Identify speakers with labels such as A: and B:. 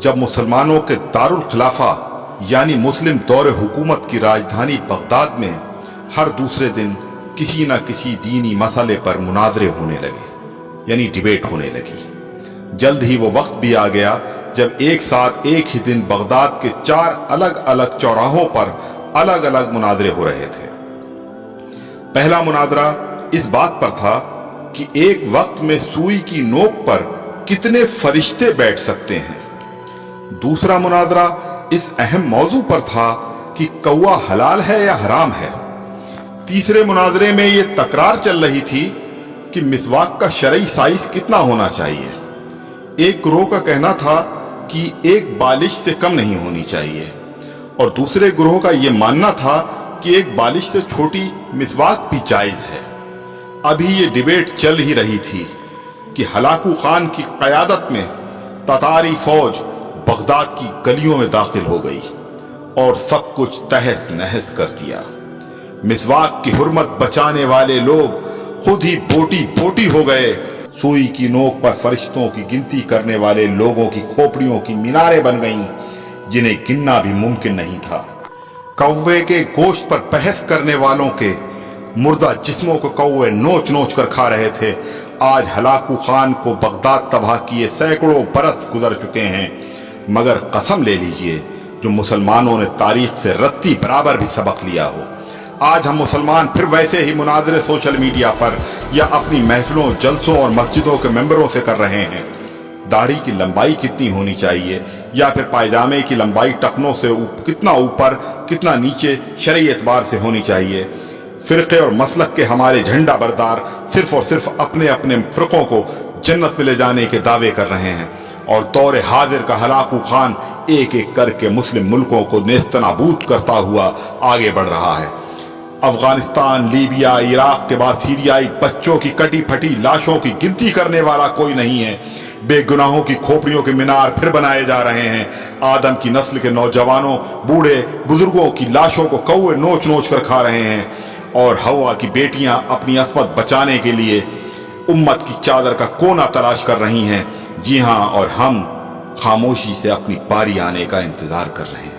A: جب مسلمانوں کے دارل خلافہ یعنی مسلم دور حکومت کی راجدھانی بغداد میں ہر دوسرے دن کسی نہ کسی دینی مسئلے پر مناظرے ہونے لگے، یعنی ڈیبیٹ ہونے لگی۔ جلد ہی وہ وقت بھی آ گیا جب ایک ساتھ ایک ہی دن بغداد کے 4 الگ الگ چوراہوں پر الگ الگ مناظرے ہو رہے تھے۔ پہلا مناظرہ اس بات پر تھا کہ ایک وقت میں سوئی کی نوک پر کتنے فرشتے بیٹھ سکتے ہیں۔ دوسرا مناظرہ اس اہم موضوع پر تھا کہ کوا حلال ہے یا حرام ہے۔ تیسرے مناظرے میں یہ تکرار چل رہی تھی کہ مسواک کا شرعی سائز کتنا ہونا چاہیے۔ ایک گروہ کا کہنا تھا کہ 1 بالش سے کم نہیں ہونی چاہیے، اور دوسرے گروہ کا یہ ماننا تھا کہ 1 بالش سے چھوٹی مسواک بھی جائز ہے۔ ابھی یہ ڈیبیٹ چل ہی رہی تھی کہ ہلاکو خان کی قیادت میں تتاری فوج بغداد کی گلیوں میں داخل ہو گئی اور سب کچھ تہس نہس کر دیا۔ مسواک کی حرمت بچانے والے لوگ خود ہی بوٹی بوٹی ہو گئے۔ سوئی کی نوک پر فرشتوں کی گنتی کرنے والے لوگوں کی کھوپڑیوں کی میناریں بن گئیں جنہیں گننا بھی ممکن نہیں تھا۔ کوے کے گوشت پر بحث کرنے والوں کے مردہ جسموں کو کوے نوچ نوچ کر کھا رہے تھے۔ آج ہلاکو خان کو بغداد تباہ کیے سینکڑوں برس گزر چکے ہیں، مگر قسم لے لیجئے جو مسلمانوں نے تاریخ سے رتی برابر بھی سبق لیا ہو۔ آج ہم مسلمان پھر ویسے ہی مناظرے سوشل میڈیا پر یا اپنی محفلوں، جلسوں اور مسجدوں کے ممبروں سے کر رہے ہیں۔ داڑھی کی لمبائی کتنی ہونی چاہیے، یا پھر پائجامے کی لمبائی ٹخنوں سے کتنا اوپر کتنا نیچے شرعی اعتبار سے ہونی چاہیے۔ فرقے اور مسلک کے ہمارے جھنڈا بردار صرف اور صرف اپنے اپنے فرقوں کو جنت میں لے جانے کے دعوے کر رہے ہیں، اور دور حاضر کا ہلاکو خان ایک ایک کر کے مسلم ملکوں کو نیست نابود کرتا ہوا آگے بڑھ رہا ہے۔ افغانستان، لیبیا، عراق کے بعد سیریائی بچوں کی کٹی پھٹی لاشوں کی گنتی کرنے والا کوئی نہیں ہے۔ بے گناہوں کی کھوپڑیوں کے مینار پھر بنائے جا رہے ہیں۔ آدم کی نسل کے نوجوانوں، بوڑھے، بزرگوں کی لاشوں کو کوے نوچ نوچ کر کھا رہے ہیں، اور ہوا کی بیٹیاں اپنی عصمت بچانے کے لیے امت کی چادر کا کونا تلاش کر رہی ہیں۔ جی ہاں، اور ہم خاموشی سے اپنی باری آنے کا انتظار کر رہے ہیں۔